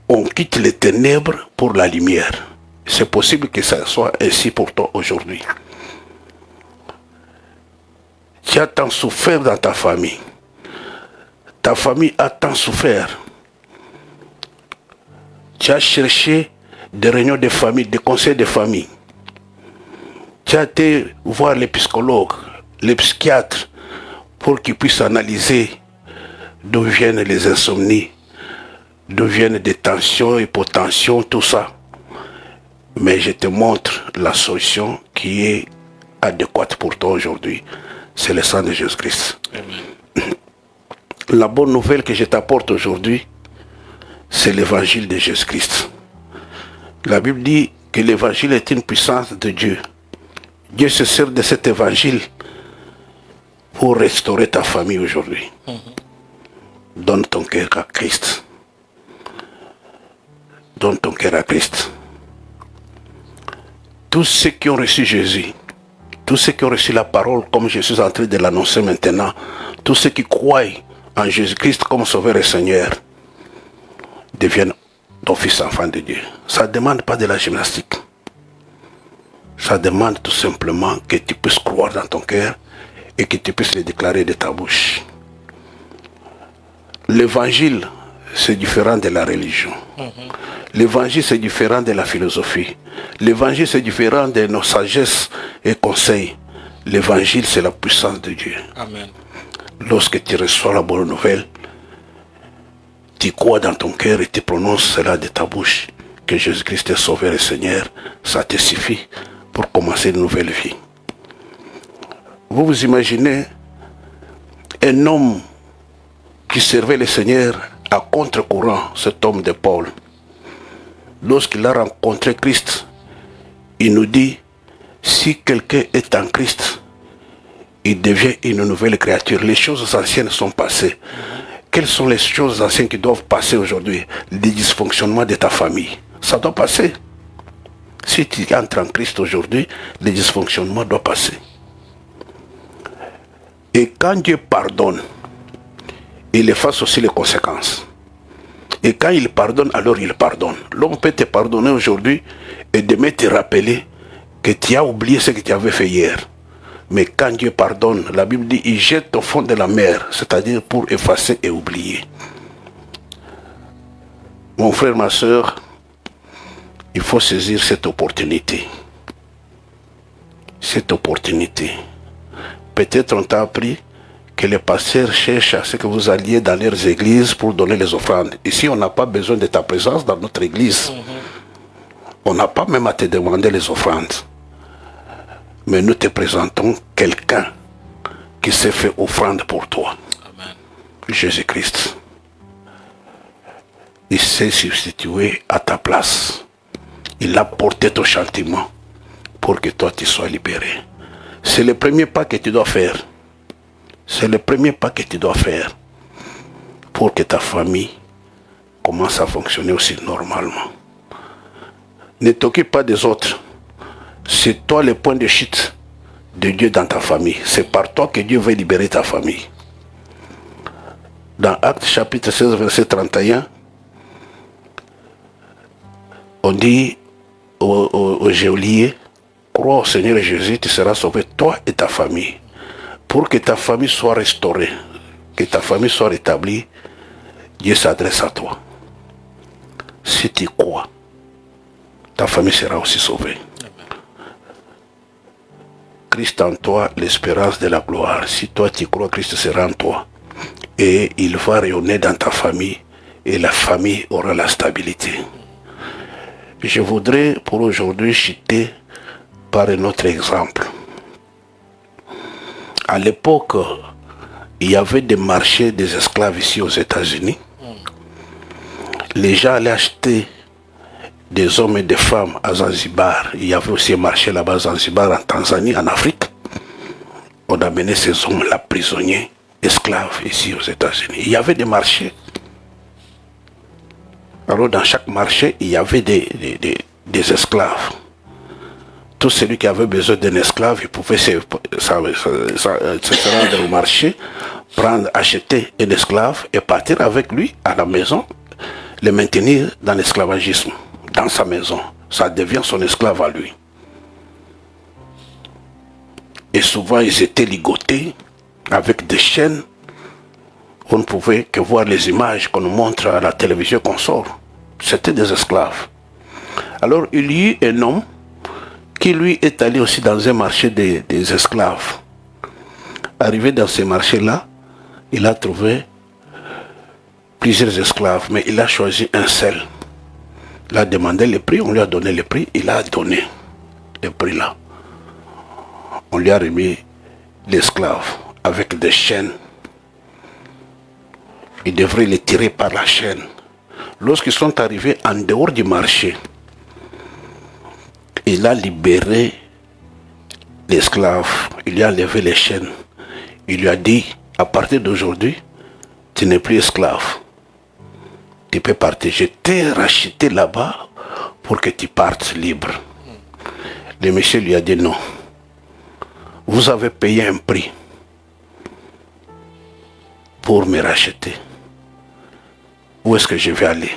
on quitte les ténèbres pour la lumière. C'est possible que ça soit ainsi pour toi aujourd'hui. Tu as tant souffert dans ta famille. Ta famille a tant souffert. Tu as cherché des réunions de famille, des conseils de famille. Tu as été voir les psychologues, les psychiatres, pour qu'ils puissent analyser d'où viennent les insomnies, d'où viennent des tensions, hypotensions, tout ça. Mais je te montre la solution qui est adéquate pour toi aujourd'hui. C'est le sang de Jésus-Christ. La bonne nouvelle que je t'apporte aujourd'hui, c'est l'évangile de Jésus-Christ. La Bible dit que l'évangile est une puissance de Dieu. Dieu se sert de cet évangile pour restaurer ta famille aujourd'hui. Donne ton cœur à Christ. Donne ton cœur à Christ. Tous ceux qui ont reçu Jésus, tous ceux qui ont reçu la parole comme je suis en train de l'annoncer maintenant, tous ceux qui croient en Jésus-Christ comme Sauveur et Seigneur, deviennent ton fils enfant de Dieu. Ça ne demande pas de la gymnastique. Ça demande tout simplement que tu puisses croire dans ton cœur et que tu puisses le déclarer de ta bouche. L'évangile, c'est différent de la religion. L'évangile, c'est différent de la philosophie. L'évangile, c'est différent de nos sagesses et conseils. L'évangile, c'est la puissance de Dieu. Amen. Lorsque tu reçois la bonne nouvelle, tu crois dans ton cœur et tu prononces cela de ta bouche, que Jésus-Christ est Sauveur et Seigneur, ça te suffit pour commencer une nouvelle vie. Vous vous imaginez un homme qui servait le Seigneur à contre-courant, cet homme de Paul. Lorsqu'il a rencontré Christ, il nous dit, si quelqu'un est en Christ, il devient une nouvelle créature. Les choses anciennes sont passées. Quelles sont les choses anciennes qui doivent passer aujourd'hui? Les dysfonctionnements de ta famille. Ça doit passer. Si tu entres en Christ aujourd'hui, les dysfonctionnements doivent passer. Et quand Dieu pardonne, il efface aussi les conséquences. Et quand il pardonne, alors il pardonne. L'homme peut te pardonner aujourd'hui et demain te rappeler que tu as oublié ce que tu avais fait hier. Mais quand Dieu pardonne, la Bible dit, il jette au fond de la mer, c'est-à-dire pour effacer et oublier. Mon frère, ma soeur, il faut saisir cette opportunité. Cette opportunité. Peut-être on t'a appris que les pasteurs cherchent à ce que vous alliez dans leurs églises pour donner les offrandes. Ici, on n'a pas besoin de ta présence dans notre église. On n'a pas même à te demander les offrandes. Mais nous te présentons quelqu'un qui s'est fait offrande pour toi. Amen. Jésus-Christ. Il s'est substitué à ta place. Il a porté ton châtiment pour que toi tu sois libéré. C'est le premier pas que tu dois faire. C'est le premier pas que tu dois faire pour que ta famille commence à fonctionner aussi normalement. Ne t'occupe pas des autres. C'est toi le point de chute de Dieu dans ta famille. C'est par toi que Dieu veut libérer ta famille. Dans Actes chapitre 16, verset 31, on dit aux geôliers, crois au Seigneur Jésus, tu seras sauvé, toi et ta famille. Pour que ta famille soit restaurée, que ta famille soit rétablie, Dieu s'adresse à toi. Si tu crois, ta famille sera aussi sauvée. Christ en toi, l'espérance de la gloire. Si toi tu crois, Christ sera en toi. Et il va rayonner dans ta famille et la famille aura la stabilité. Je voudrais pour aujourd'hui citer par un autre exemple. À l'époque, il y avait des marchés des esclaves ici aux États-Unis. Les gens allaient acheter des hommes et des femmes à Zanzibar. Il y avait aussi un marché là-bas à Zanzibar, en Tanzanie, en Afrique. On amenait ces hommes-là prisonniers, esclaves ici aux États-Unis. Il y avait des marchés. Alors dans chaque marché, il y avait des esclaves. Tout celui qui avait besoin d'un esclave, il pouvait se rendre au marché, acheter un esclave et partir avec lui à la maison, le maintenir dans l'esclavagisme, dans sa maison. Ça devient son esclave à lui. Et souvent, ils étaient ligotés avec des chaînes. On ne pouvait que voir les images qu'on nous montre à la télévision qu'on sort. C'était des esclaves. Alors, il y eut un homme qui lui est allé aussi dans un marché des esclaves. Arrivé dans ce marché-là, il a trouvé plusieurs esclaves, mais il a choisi un seul. Il a demandé le prix, on lui a donné le prix, il a donné le prix là. On lui a remis l'esclave avec des chaînes. Il devrait les tirer par la chaîne. Lorsqu'ils sont arrivés en dehors du marché, il a libéré l'esclave, il lui a levé les chaînes. Il lui a dit, à partir d'aujourd'hui, tu n'es plus esclave. Tu peux partir. Je t'ai racheté là-bas pour que tu partes libre. Le monsieur lui a dit non. Vous avez payé un prix pour me racheter. Où est-ce que je vais aller?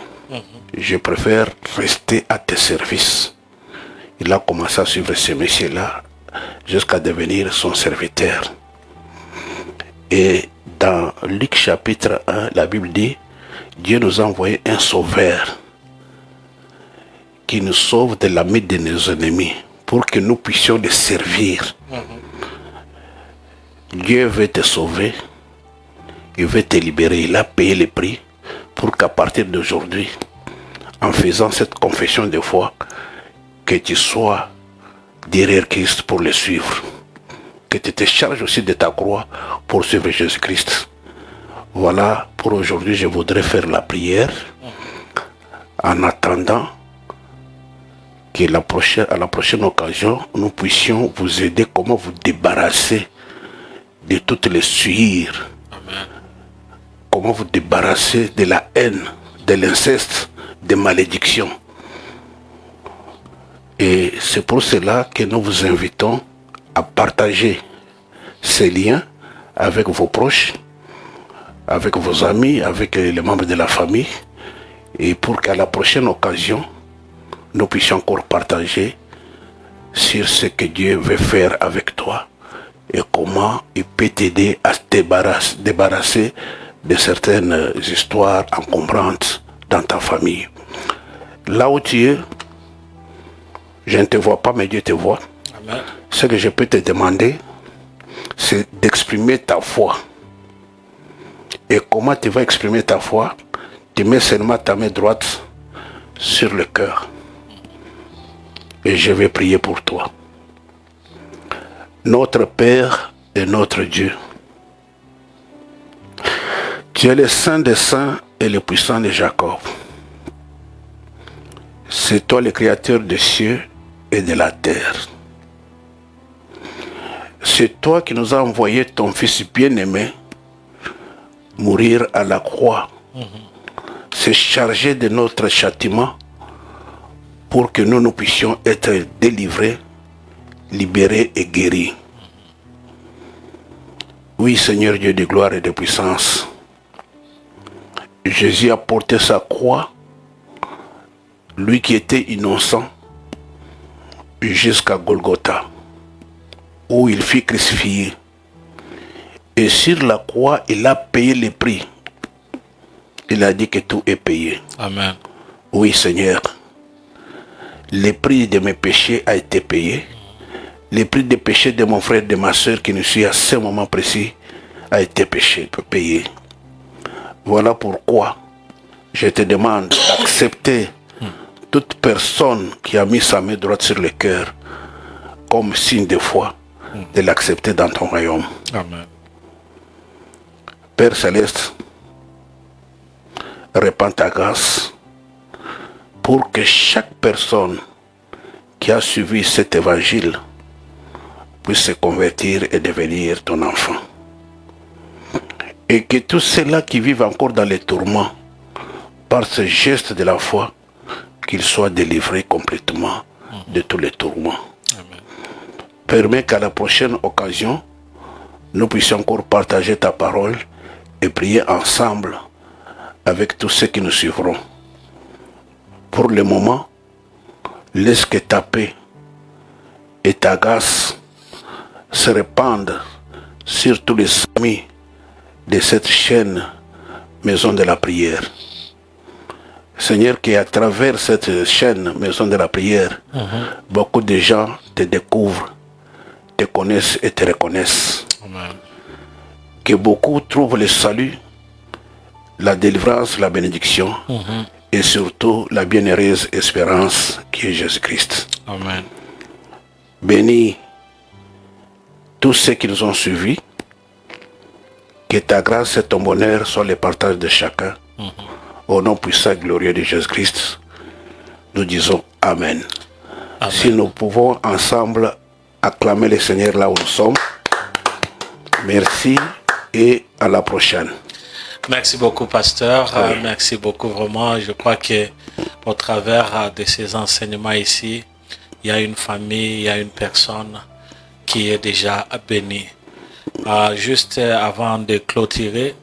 Je préfère rester à tes services. Il a commencé à suivre ce monsieur-là jusqu'à devenir son serviteur. Et dans Luc chapitre 1, la Bible dit, Dieu nous a envoyé un sauveur qui nous sauve de la main de nos ennemis pour que nous puissions les servir. Dieu veut te sauver, il veut te libérer, il a payé le prix pour qu'à partir d'aujourd'hui, en faisant cette confession de foi, que tu sois derrière Christ pour le suivre. Que tu te charges aussi de ta croix pour suivre Jésus-Christ. Voilà, pour aujourd'hui, je voudrais faire la prière en attendant qu'à la prochaine occasion, nous puissions vous aider comment vous débarrasser de toutes les souillures. Comment vous débarrasser de la haine, de l'inceste, des malédictions. Et c'est pour cela que nous vous invitons à partager ces liens avec vos proches, avec vos amis, avec les membres de la famille, et pour qu'à la prochaine occasion, nous puissions encore partager sur ce que Dieu veut faire avec toi et comment il peut t'aider à te débarrasser de certaines histoires encombrantes dans ta famille. Là où tu es, je ne te vois pas, mais Dieu te voit. Amen. Ce que je peux te demander, c'est d'exprimer ta foi. Et comment tu vas exprimer ta foi? Tu mets seulement ta main droite sur le cœur. Et je vais prier pour toi. Notre Père et notre Dieu, tu es le Saint des Saints et le Puissant de Jacob. C'est toi le Créateur des cieux et de la terre. C'est toi qui nous as envoyé ton Fils bien-aimé mourir à la croix, se charger de notre châtiment pour que nous puissions être délivrés, libérés et guéris. Oui, Seigneur Dieu de gloire et de puissance, Jésus a porté sa croix, lui qui était innocent, jusqu'à Golgotha, où il fut crucifié. Et sur la croix, il a payé le prix. Il a dit que tout est payé. Amen. Oui, Seigneur. le prix de mes péchés a été payé. Le prix des péchés de mon frère et de ma soeur qui nous suit à ce moment précis a été payé. Voilà pourquoi je te demande d'accepter toute personne qui a mis sa main droite sur le cœur comme signe de foi, de l'accepter dans ton royaume. Amen. Père Céleste, répands ta grâce pour que chaque personne qui a suivi cet évangile puisse se convertir et devenir ton enfant. Et que tous ceux-là qui vivent encore dans les tourments, par ce geste de la foi, qu'ils soient délivrés complètement de tous les tourments. Amen. Permets qu'à la prochaine occasion, nous puissions encore partager ta parole et prier ensemble avec tous ceux qui nous suivront. Pour le moment, laisse que ta paix et ta grâce se répandent sur tous les amis de cette chaîne Maison de la Prière. Seigneur, qu'à travers cette chaîne Maison de la Prière, beaucoup de gens te découvrent, te connaissent et te reconnaissent. Amen. Que beaucoup trouvent le salut, la délivrance, la bénédiction et surtout la bienheureuse espérance qui est Jésus-Christ. Amen. Bénis tous ceux qui nous ont suivis. Que ta grâce et ton bonheur soient le partage de chacun. Au nom puissant et glorieux de Jésus-Christ, nous disons Amen. Amen. Si nous pouvons ensemble acclamer le Seigneur là où nous sommes. Merci et à la prochaine. Merci beaucoup, pasteur. Merci beaucoup, vraiment. Je crois que au travers de ces enseignements ici, il y a une famille, il y a une personne qui est déjà bénie. Juste avant de clôturer,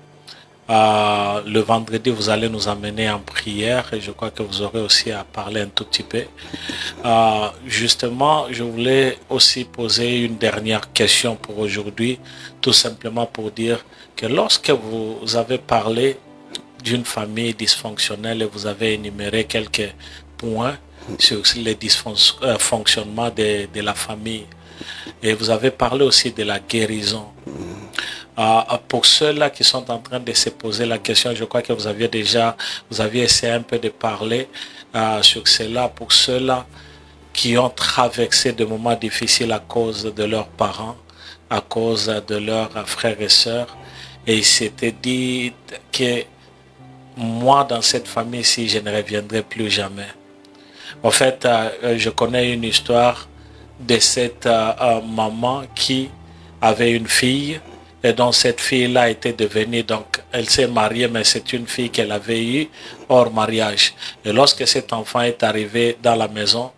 le vendredi, vous allez nous amener en prière et je crois que vous aurez aussi à parler un tout petit peu. Justement, je voulais aussi poser une dernière question pour aujourd'hui, tout simplement pour dire que lorsque vous avez parlé d'une famille dysfonctionnelle et vous avez énuméré quelques points sur les dysfonctionnements de la famille, et vous avez parlé aussi de la guérison. Pour ceux-là qui sont en train de se poser la question, je crois que vous aviez essayé un peu de parler sur cela. Pour ceux-là qui ont traversé des moments difficiles à cause de leurs parents, à cause de leurs frères et sœurs, et ils s'étaient dit que moi, dans cette famille-ci, je ne reviendrai plus jamais. En fait, je connais une histoire de cette maman qui avait une fille et dont cette fille-là était devenue, donc elle s'est mariée, mais c'est une fille qu'elle avait eue hors mariage. Et lorsque cet enfant est arrivé dans la maison,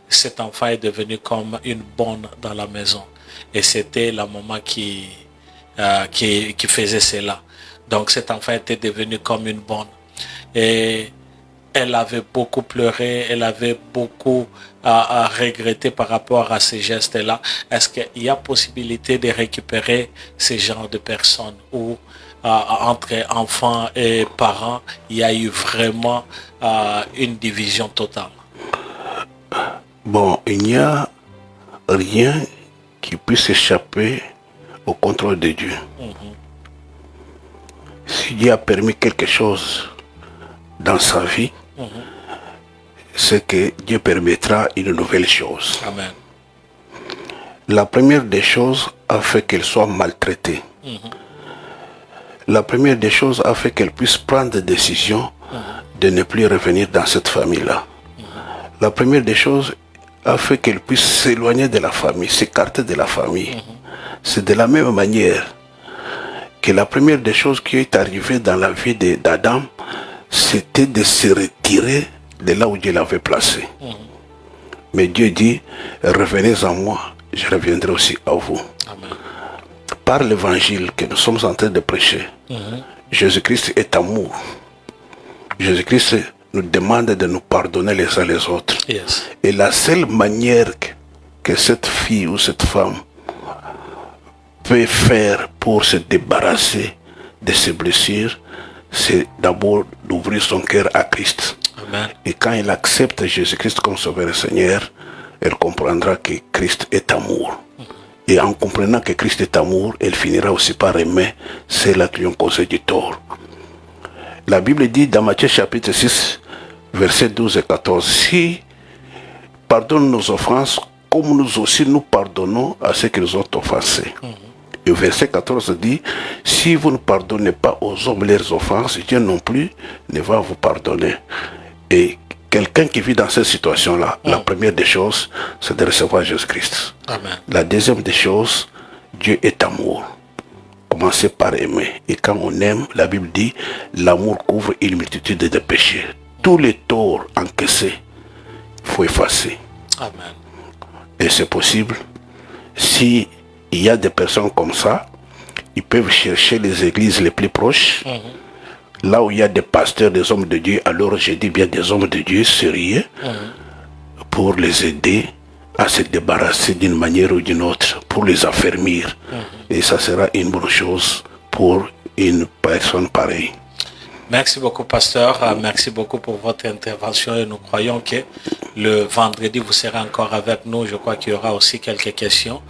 cet enfant est devenu comme une bonne dans la maison. Et c'était la maman qui faisait cela. Donc cet enfant était devenu comme une bonne. Et elle avait beaucoup pleuré, elle avait beaucoup à regretter par rapport à ces gestes-là. Est-ce qu'il y a possibilité de récupérer ce genre de personnes où entre enfants et parents, il y a eu vraiment une division totale? Bon, il n'y a rien qui puisse échapper au contrôle de Dieu. Si Dieu a permis quelque chose dans sa vie, c'est que Dieu permettra une nouvelle chose. Amen. La première des choses a fait qu'elle soit maltraitée. La première des choses a fait qu'elle puisse prendre des décisions de ne plus revenir dans cette famille-là. La première des choses a fait qu'elle puisse s'éloigner de la famille, s'écarter de la famille. C'est de la même manière que la première des choses qui est arrivée dans la vie d'Adam, c'était de se retirer de là où Dieu l'avait placé. Mais Dieu dit, revenez en moi, je reviendrai aussi à vous. Amen. Par l'évangile que nous sommes en train de prêcher, Jésus-Christ est amour. Jésus-Christ nous demande de nous pardonner les uns les autres. Yes. Et la seule manière que cette fille ou cette femme peut faire pour se débarrasser de ses blessures, c'est d'abord d'ouvrir son cœur à Christ. Amen. Et quand elle accepte Jésus-Christ comme Sauveur et Seigneur, elle comprendra que Christ est amour. Et en comprenant que Christ est amour, elle finira aussi par aimer ceux-là qui lui ont causé du tort. La Bible dit dans Matthieu chapitre 6, versets 12 et 14, si pardonne nos offenses, comme nous aussi nous pardonnons à ceux qui nous ont offensés. Et au verset 14 dit, si vous ne pardonnez pas aux hommes leurs offenses, Dieu non plus ne va vous pardonner. Et quelqu'un qui vit dans cette situation-là, la première des choses, c'est de recevoir Jésus-Christ. Amen. La deuxième des choses, Dieu est amour. Commencez par aimer. Et quand on aime, la Bible dit, l'amour couvre une multitude de péchés. Tous les torts encaissés, il faut effacer. Amen. Et c'est possible. Si il y a des personnes comme ça, ils peuvent chercher les églises les plus proches. Là où il y a des pasteurs, des hommes de Dieu, alors je dis bien des hommes de Dieu sérieux, pour les aider à se débarrasser d'une manière ou d'une autre, pour les affermir. Et ça sera une bonne chose pour une personne pareille. Merci beaucoup, pasteur. Merci beaucoup pour votre intervention et nous croyons que le vendredi, vous serez encore avec nous. Je crois qu'il y aura aussi quelques questions.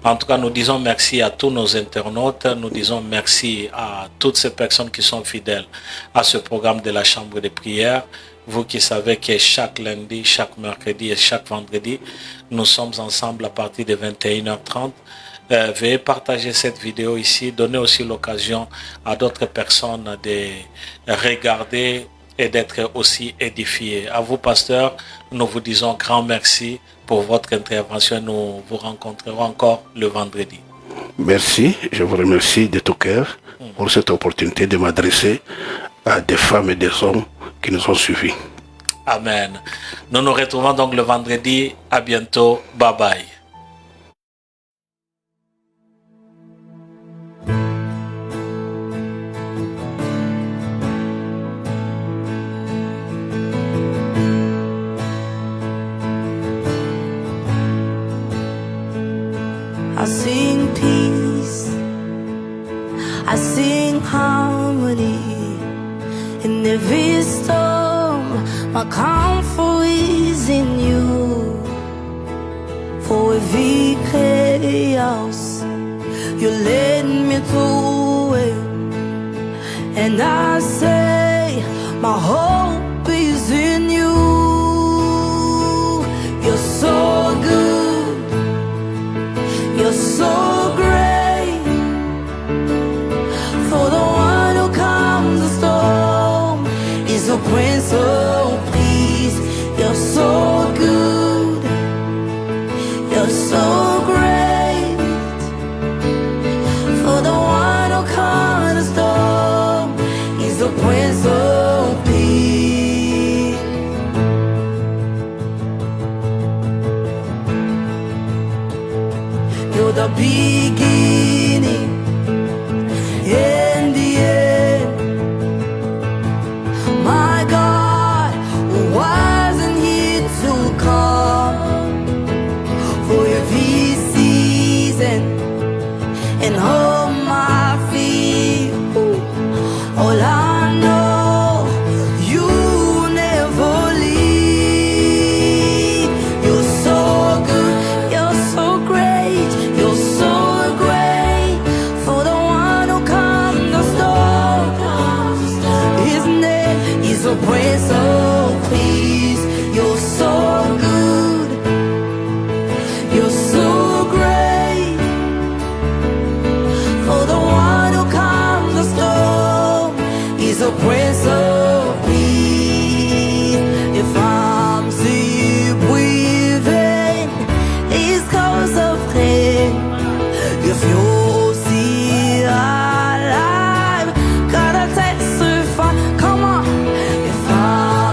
En tout cas, nous disons merci à tous nos internautes. Nous disons merci à toutes ces personnes qui sont fidèles à ce programme de la Chambre de prière. Vous qui savez que chaque lundi, chaque mercredi et chaque vendredi, nous sommes ensemble à partir de 21h30. Veuillez partager cette vidéo ici, donner aussi l'occasion à d'autres personnes de regarder et d'être aussi édifiées. À vous, pasteur, nous vous disons grand merci pour votre intervention. Nous vous rencontrerons encore le vendredi. Merci, je vous remercie de tout cœur pour cette opportunité de m'adresser à des femmes et des hommes qui nous ont suivis. Amen. Nous nous retrouvons donc le vendredi. À bientôt. Bye bye. I sing peace, I sing harmony. In every storm, my comfort is in you. For every chaos, you led me through it. And I say, my hope is in you. You're so good, you're so great. For the one who comes the storm is a Prince of Peace. You're so good, you're so great. For the one who comes the storm is the Prince of Peace. You're the beginning and the end. My God, who wasn't here to come for every season and hold my feet. All I know, you never leave. You're so good, you're so great, you're so great. For the one who comes the storm, his name is a Prince of Peace. You're so good, you're so great. For the one who comes the storm, he's a Prince of Peace. If I'm still breathing, it's cause of him. If you're still alive, gotta testify. Come on. If I'm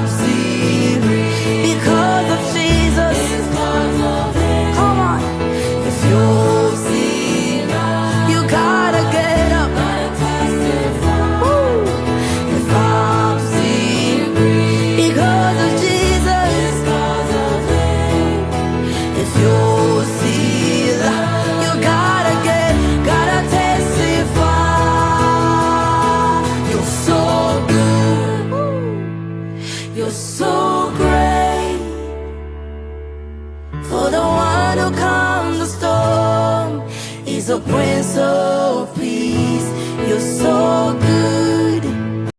You're so great. For the one who calms the storm is a Prince of Peace. You're so good.